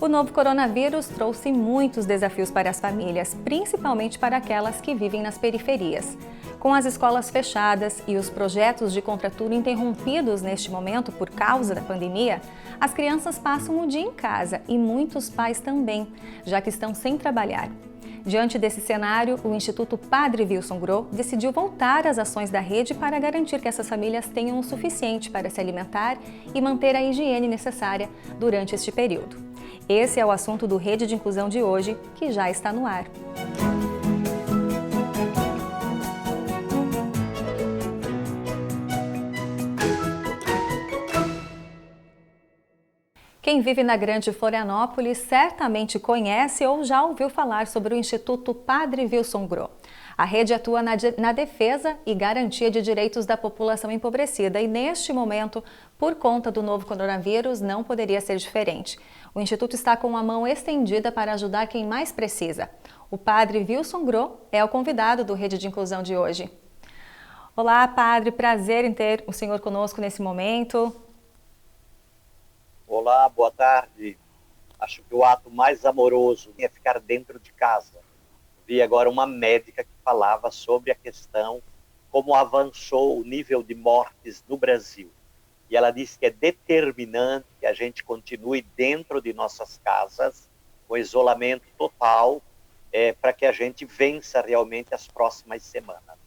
O novo coronavírus trouxe muitos desafios para as famílias, principalmente para aquelas que vivem nas periferias. Com as escolas fechadas e os projetos de contraturno interrompidos neste momento por causa da pandemia, as crianças passam o dia em casa e muitos pais também, já que estão sem trabalhar. Diante desse cenário, o Instituto Padre Wilson Groh decidiu voltar às ações da rede para garantir que essas famílias tenham o suficiente para se alimentar e manter a higiene necessária durante este período. Esse é o assunto do Rede de Inclusão de hoje, que já está no ar. Quem vive na Grande Florianópolis certamente conhece ou já ouviu falar sobre o Instituto Padre Wilson Groh. A rede atua na defesa e garantia de direitos da população empobrecida e, neste momento, por conta do novo coronavírus, não poderia ser diferente. O Instituto está com a mão estendida para ajudar quem mais precisa. O Padre Wilson Groh é o convidado do Rede de Inclusão de hoje. Olá, Padre, prazer em ter o senhor conosco nesse momento. Olá, boa tarde. Acho que o ato mais amoroso é ficar dentro de casa. Vi agora uma médica que falava sobre a questão, como avançou o nível de mortes no Brasil. E ela disse que é determinante que a gente continue dentro de nossas casas, com isolamento total, para que a gente vença realmente as próximas semanas.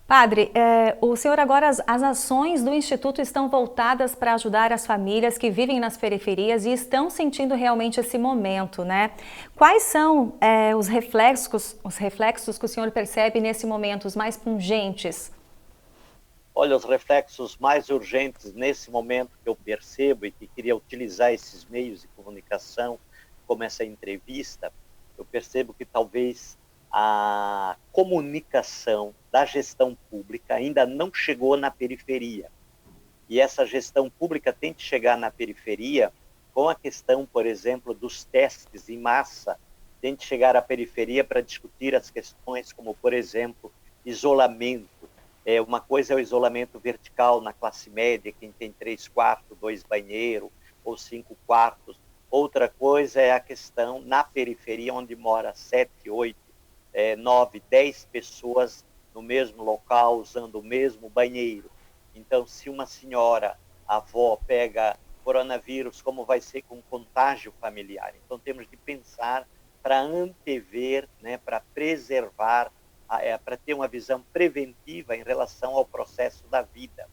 Padre, o senhor agora, as ações do Instituto estão voltadas para ajudar as famílias que vivem nas periferias e estão sentindo realmente esse momento, né? Quais são os reflexos que o senhor percebe nesse momento, os mais pungentes? Olha, os reflexos mais urgentes nesse momento que eu percebo e que queria utilizar esses meios de comunicação, como essa entrevista, eu percebo que talvez a comunicação da gestão pública ainda não chegou na periferia. E essa gestão pública tem que chegar na periferia com a questão, por exemplo, dos testes em massa, tem que chegar à periferia para discutir as questões como, por exemplo, isolamento. Uma coisa é o isolamento vertical na classe média, quem tem 3 quartos, 2 banheiros ou 5 quartos. Outra coisa é a questão na periferia, onde mora 7, 8, 9, 10 pessoas no mesmo local, usando o mesmo banheiro. Então, se uma senhora, avó, pega coronavírus, como vai ser com contágio familiar? Então, temos de pensar para antever, né, para preservar, para ter uma visão preventiva em relação ao processo da vida.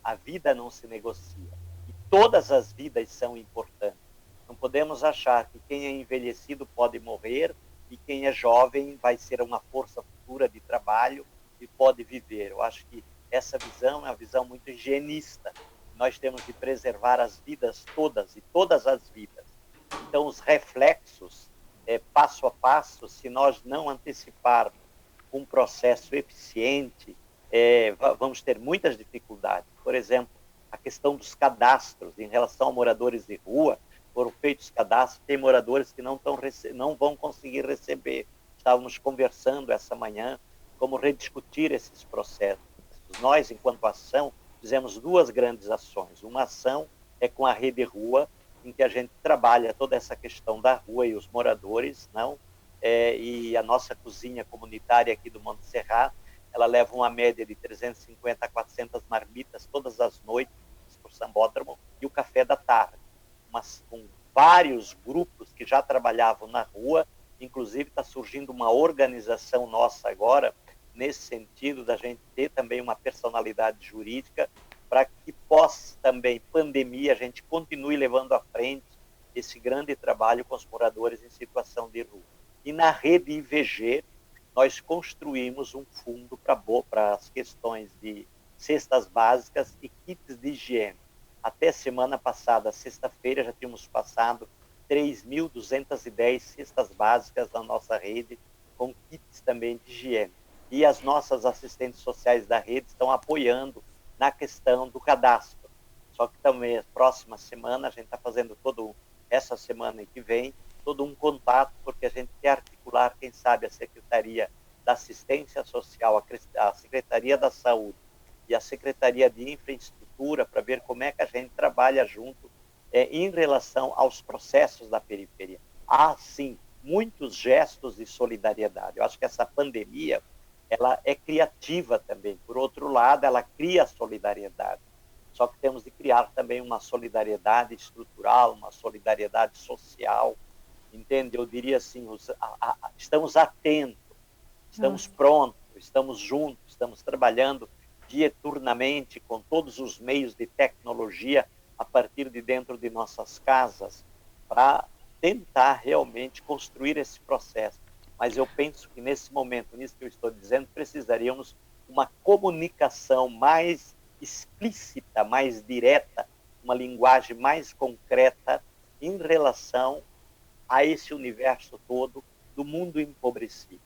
A vida não se negocia. E todas as vidas são importantes. Não podemos achar que quem é envelhecido pode morrer e quem é jovem vai ser uma força futura de trabalho e pode viver. Eu acho que essa visão é uma visão muito higienista. Nós temos de preservar as vidas todas e todas as vidas. Então, os reflexos, passo a passo, se nós não anteciparmos um processo eficiente, vamos ter muitas dificuldades. Por exemplo, a questão dos cadastros em relação a moradores de rua. Foram feitos cadastros, tem moradores que não vão conseguir receber. Estávamos conversando essa manhã como rediscutir esses processos. Nós, enquanto ação, fizemos 2 grandes ações. Uma ação é com a Rede Rua, em que a gente trabalha toda essa questão da rua e os moradores, e a nossa cozinha comunitária aqui do Monte Serrat, ela leva uma média de 350 a 400 marmitas todas as noites para o Sambódromo e o café da tarde. Com vários grupos que já trabalhavam na rua, inclusive está surgindo uma organização nossa agora, nesse sentido da gente ter também uma personalidade jurídica, para que possa também, pandemia, a gente continue levando à frente esse grande trabalho com os moradores em situação de rua. E na rede IVG, nós construímos um fundo para as questões de cestas básicas e kits de higiene. Até semana passada, sexta-feira, já tínhamos passado 3.210 cestas básicas na nossa rede, com kits também de higiene. E as nossas assistentes sociais da rede estão apoiando na questão do cadastro. Só que também, a próxima semana, a gente está fazendo essa semana que vem, todo um contato, porque a gente quer articular, quem sabe, a Secretaria da Assistência Social, a Secretaria da Saúde e a Secretaria de Infraestrutura, para ver como é que a gente trabalha junto em relação aos processos da periferia. Há, sim, muitos gestos de solidariedade. Eu acho que essa pandemia, ela é criativa também. Por outro lado, ela cria solidariedade. Só que temos de criar também uma solidariedade estrutural, uma solidariedade social, entende? Eu diria assim, estamos atentos, estamos prontos, estamos juntos, estamos trabalhando dieturnamente com todos os meios de tecnologia a partir de dentro de nossas casas para tentar realmente construir esse processo. Mas eu penso que nesse momento, nisso que eu estou dizendo, precisaríamos uma comunicação mais explícita, mais direta, uma linguagem mais concreta em relação a esse universo todo do mundo empobrecido.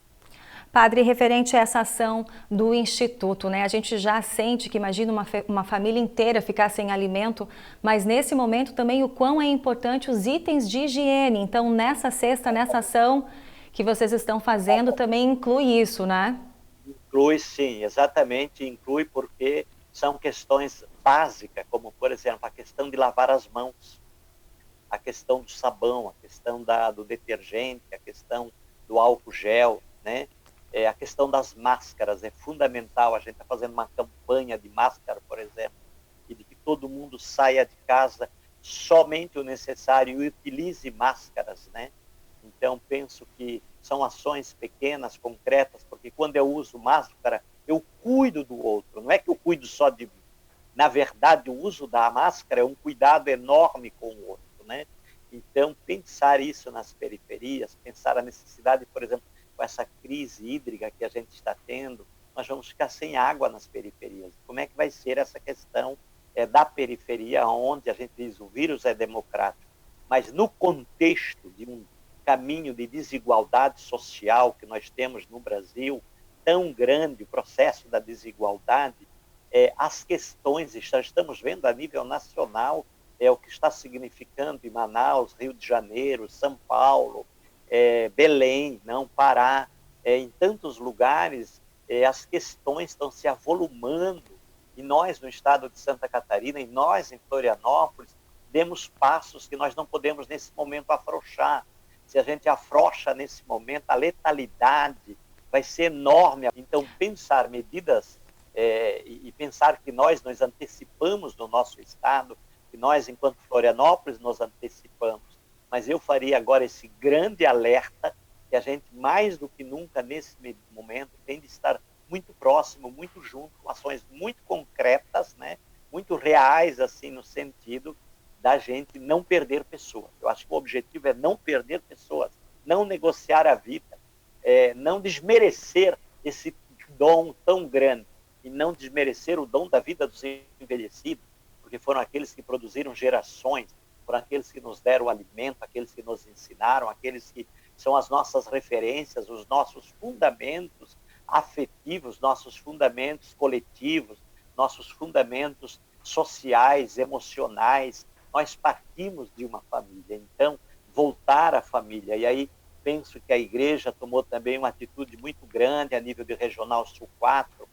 Padre, referente a essa ação do Instituto, né? A gente já sente que, imagina uma família inteira ficar sem alimento, mas nesse momento também o quão é importante os itens de higiene. Então, nessa cesta, nessa ação que vocês estão fazendo, também inclui isso, né? Inclui, sim, exatamente, inclui porque são questões básicas, como, por exemplo, a questão de lavar as mãos, a questão do sabão, a questão do detergente, a questão do álcool gel, né? A questão das máscaras é fundamental. A gente está fazendo uma campanha de máscara, por exemplo, e de que todo mundo saia de casa somente o necessário e utilize máscaras, né? Então, penso que são ações pequenas, concretas, porque quando eu uso máscara, eu cuido do outro, não é que eu cuido só de mim. Na verdade, o uso da máscara é um cuidado enorme com o outro, né? Então, pensar isso nas periferias, pensar a necessidade, por exemplo, com essa crise hídrica que a gente está tendo, nós vamos ficar sem água nas periferias. Como é que vai ser essa questão da periferia, onde a gente diz o vírus é democrático, mas no contexto de um caminho de desigualdade social que nós temos no Brasil, tão grande, o processo da desigualdade, as questões, estamos vendo a nível nacional, o que está significando em Manaus, Rio de Janeiro, São Paulo, Belém, não Pará, em tantos lugares, as questões estão se avolumando, e nós no estado de Santa Catarina, e nós em Florianópolis, demos passos que nós não podemos nesse momento afrouxar. Se a gente afrouxa nesse momento, a letalidade vai ser enorme. Então, pensar medidas e pensar que nós nos antecipamos no nosso estado, que nós, enquanto Florianópolis, nos antecipamos. Mas eu faria agora esse grande alerta que a gente, mais do que nunca, nesse momento, tem de estar muito próximo, muito junto, com ações muito concretas, né? Muito reais, assim, no sentido da gente não perder pessoas. Eu acho que o objetivo é não perder pessoas, não negociar a vida, não desmerecer esse dom tão grande e não desmerecer o dom da vida dos envelhecidos, porque foram aqueles que produziram gerações, foram aqueles que nos deram alimento, aqueles que nos ensinaram, aqueles que são as nossas referências, os nossos fundamentos afetivos, nossos fundamentos coletivos, nossos fundamentos sociais, emocionais. Nós partimos de uma família, então voltar à família. E aí penso que a igreja tomou também uma atitude muito grande a nível de Regional Sul 4,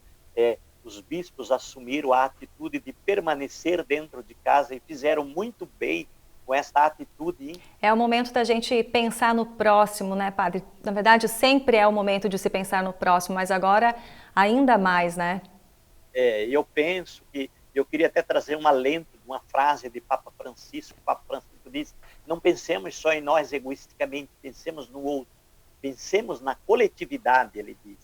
os bispos assumiram a atitude de permanecer dentro de casa e fizeram muito bem com essa atitude. É o momento da gente pensar no próximo, né, padre? Na verdade, sempre é o momento de se pensar no próximo, mas agora ainda mais, né? Eu penso que eu queria até trazer um alento de uma frase de Papa Francisco. O Papa Francisco diz: não pensemos só em nós egoisticamente, pensemos no outro, pensemos na coletividade, ele diz.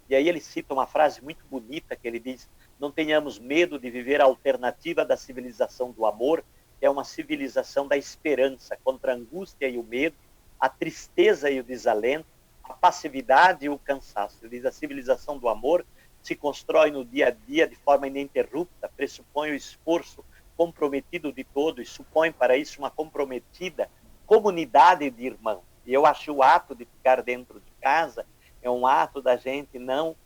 E aí ele cita uma frase muito bonita que ele diz: não tenhamos medo de viver a alternativa da civilização do amor, que é uma civilização da esperança, contra a angústia e o medo, a tristeza e o desalento, a passividade e o cansaço. Ele diz: a civilização do amor se constrói no dia a dia de forma ininterrupta, pressupõe o esforço comprometido de todos, supõe para isso uma comprometida comunidade de irmãos. E eu acho o ato de ficar dentro de casa é um ato da gente não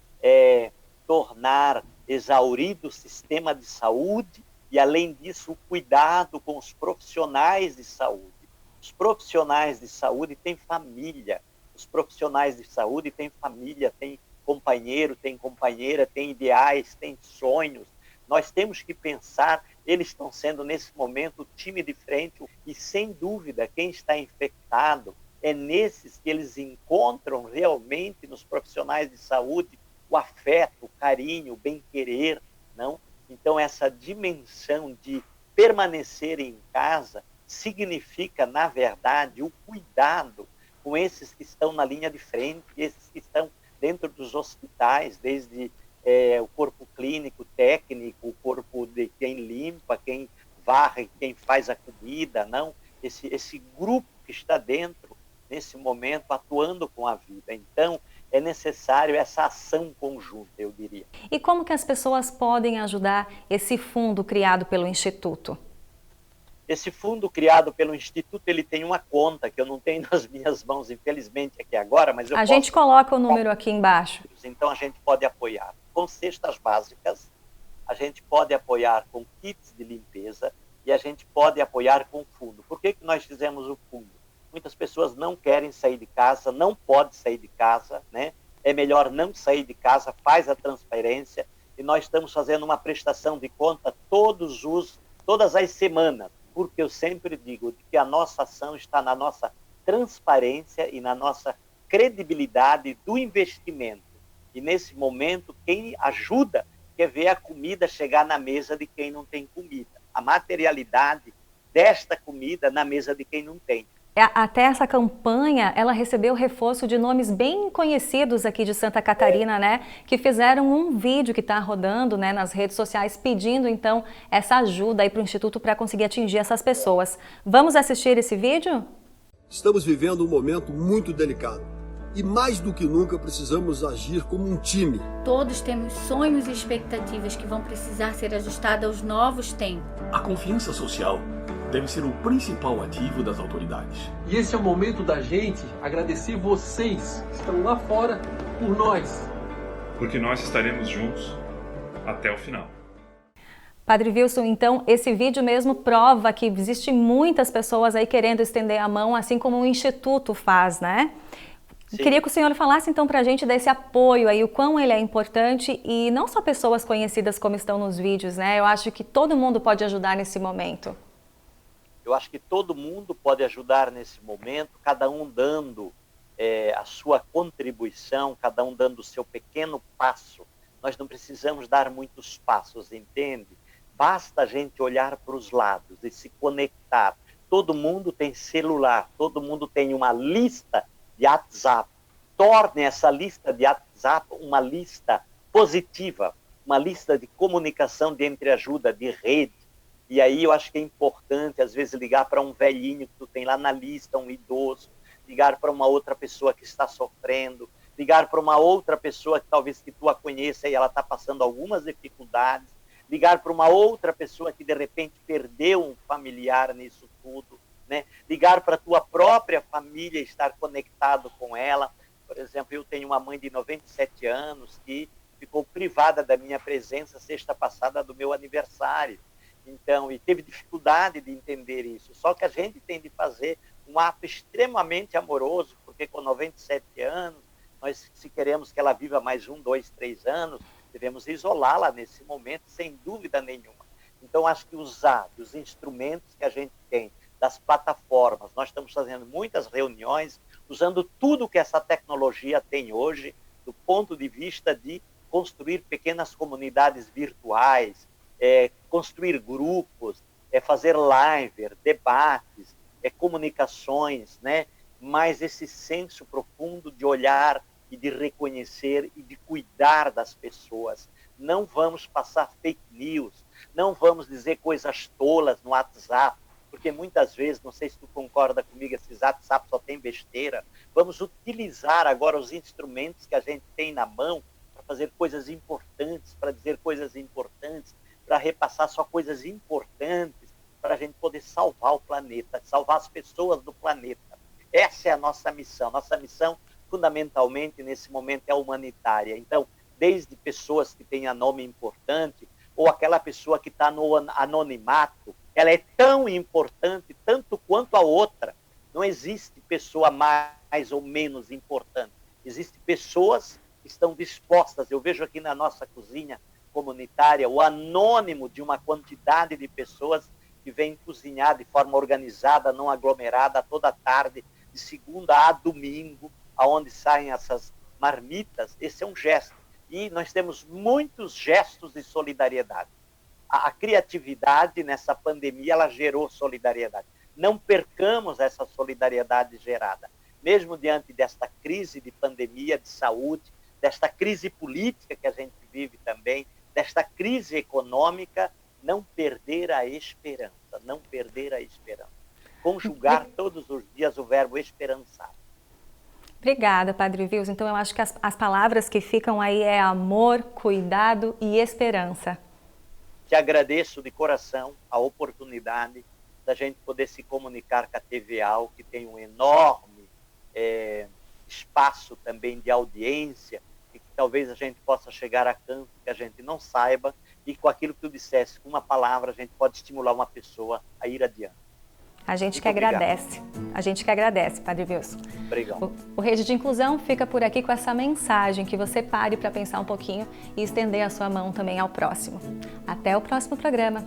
tornar exaurido o sistema de saúde e, além disso, o cuidado com os profissionais de saúde. Os profissionais de saúde têm família, os profissionais de saúde têm família, têm companheiro, têm companheira, têm ideais, têm sonhos. Nós temos que pensar, eles estão sendo nesse momento o time de frente e sem dúvida quem está infectado é nesses que eles encontram realmente nos profissionais de saúde o afeto, o carinho, o bem-querer, não? Então essa dimensão de permanecer em casa significa, na verdade, o cuidado com esses que estão na linha de frente, esses que estão dentro dos hospitais, desde o corpo clínico, técnico, o corpo de quem limpa, quem varre, quem faz a comida, não? Esse grupo que está dentro, nesse momento, atuando com a vida. Então, é necessário essa ação conjunta, eu diria. E como que as pessoas podem ajudar esse fundo criado pelo Instituto? Esse fundo criado pelo Instituto, ele tem uma conta que eu não tenho nas minhas mãos, infelizmente, aqui agora, mas A gente coloca o número aqui embaixo. Então, a gente pode apoiar com cestas básicas, a gente pode apoiar com kits de limpeza e a gente pode apoiar com fundo. Por que nós fizemos o fundo? Muitas pessoas não querem sair de casa, não podem sair de casa, né? É melhor não sair de casa, faz a transferência e nós estamos fazendo uma prestação de conta todas as semanas, porque eu sempre digo que a nossa ação está na nossa transparência e na nossa credibilidade do investimento. E nesse momento, quem ajuda quer ver a comida chegar na mesa de quem não tem comida. A materialidade desta comida na mesa de quem não tem. Até essa campanha, ela recebeu reforço de nomes bem conhecidos aqui de Santa Catarina, né? Que fizeram um vídeo que está rodando, né, nas redes sociais, pedindo, então, essa ajuda aí para o Instituto para conseguir atingir essas pessoas. Vamos assistir esse vídeo? Estamos vivendo um momento muito delicado. E mais do que nunca precisamos agir como um time. Todos temos sonhos e expectativas que vão precisar ser ajustados aos novos tempos. A confiança social deve ser o principal ativo das autoridades. E esse é o momento da gente agradecer vocês que estão lá fora por nós. Porque nós estaremos juntos até o final. Padre Wilson, então, esse vídeo mesmo prova que existem muitas pessoas aí querendo estender a mão, assim como o Instituto faz, né? Sim. Queria que o senhor falasse então para a gente desse apoio aí, o quão ele é importante e não só pessoas conhecidas como estão nos vídeos, né? Eu acho que todo mundo pode ajudar nesse momento. Eu acho que todo mundo pode ajudar nesse momento, cada um dando a sua contribuição, cada um dando o seu pequeno passo. Nós não precisamos dar muitos passos, entende? Basta a gente olhar para os lados e se conectar. Todo mundo tem celular, todo mundo tem uma lista de WhatsApp. Torne essa lista de WhatsApp uma lista positiva, uma lista de comunicação de entreajuda, de rede. E aí eu acho que é importante, às vezes, ligar para um velhinho que tu tem lá na lista, um idoso, ligar para uma outra pessoa que está sofrendo, ligar para uma outra pessoa que talvez que tu a conheça e ela está passando algumas dificuldades, ligar para uma outra pessoa que de repente perdeu um familiar nisso tudo, né? Ligar para a tua própria família, estar conectado com ela. Por exemplo, eu tenho uma mãe de 97 anos que ficou privada da minha presença sexta passada do meu aniversário. Então, e teve dificuldade de entender isso. Só que a gente tem de fazer um ato extremamente amoroso, porque com 97 anos, nós, se queremos que ela viva mais 1, 2, 3 anos, devemos isolá-la nesse momento, sem dúvida nenhuma. Então, acho que usar os instrumentos que a gente tem, das plataformas, nós estamos fazendo muitas reuniões, usando tudo que essa tecnologia tem hoje, do ponto de vista de construir pequenas comunidades virtuais, construir grupos, fazer live, debates, comunicações, né? Mas esse senso profundo de olhar e de reconhecer e de cuidar das pessoas. Não vamos passar fake news, não vamos dizer coisas tolas no WhatsApp, porque muitas vezes, não sei se tu concorda comigo, esses WhatsApp só tem besteira. Vamos utilizar agora os instrumentos que a gente tem na mão para fazer coisas importantes, para dizer coisas importantes, para repassar só coisas importantes, para a gente poder salvar o planeta, salvar as pessoas do planeta. Essa é a nossa missão. Nossa missão, fundamentalmente, nesse momento, é humanitária. Então, desde pessoas que têm nome importante, ou aquela pessoa que está no anonimato, ela é tão importante, tanto quanto a outra. Não existe pessoa mais ou menos importante. Existem pessoas que estão dispostas. Eu vejo aqui na nossa cozinha comunitária, o anônimo de uma quantidade de pessoas que vem cozinhar de forma organizada, não aglomerada, toda tarde, de segunda a domingo, aonde saem essas marmitas. Esse é um gesto. E nós temos muitos gestos de solidariedade. A criatividade nessa pandemia, ela gerou solidariedade. Não percamos essa solidariedade gerada. Mesmo diante desta crise de pandemia, de saúde, desta crise política que a gente vive também, desta crise econômica, não perder a esperança, não perder a esperança. Conjugar todos os dias o verbo esperançar. Obrigada, Padre Wilson. Então eu acho que as palavras que ficam aí é amor, cuidado e esperança. Te agradeço de coração a oportunidade da gente poder se comunicar com a TVAL, que tem um enorme espaço também de audiência, e que talvez a gente possa chegar a canto que a gente não saiba, e com aquilo que tu dissesse, com uma palavra, a gente pode estimular uma pessoa a ir adiante. A gente que agradece. A gente que agradece, Padre Wilson. Obrigado. O Rede de Inclusão fica por aqui com essa mensagem, que você pare para pensar um pouquinho e estender a sua mão também ao próximo. Até o próximo programa.